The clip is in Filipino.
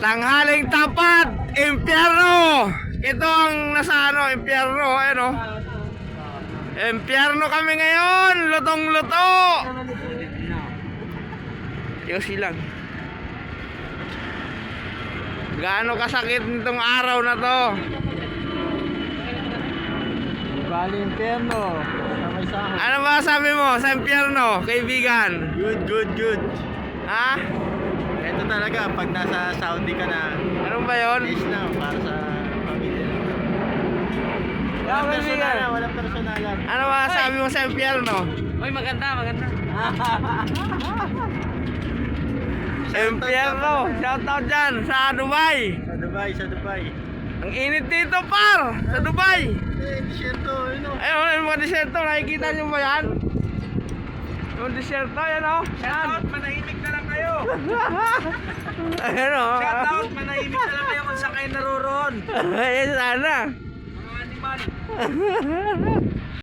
Tanghaling tapat, impyerno. Ito ang nasa ano, impyerno, ano? Impyerno kami ngayon, lutong-luto. Yung silang. Gaano kasakit nitong araw na to? Bali impyerno. May sahod. Ano ba sabi mo sa impyerno, kaibigan? Good. Ha? Ito talaga, pag nasa Saudi ka na, Ano ba yun? is na para sa pamilya. Walang personalan, Walang personalan. Ano ba sabi mo sa impyerno? Uy, maganda. Impyerno, shout out dyan sa Dubai. Sa Dubai. Ang init dito par, sa Dubai. Disyerto, yun o. Ayun, yung mga disyerto, nakikita nyo ba yan? Yung disyerto, yan o. Yan. Manahimik na lang kayo. Ayun o. Manahimik na lang kayo kung saan kayo naroon. Ayun sana. Mga animal.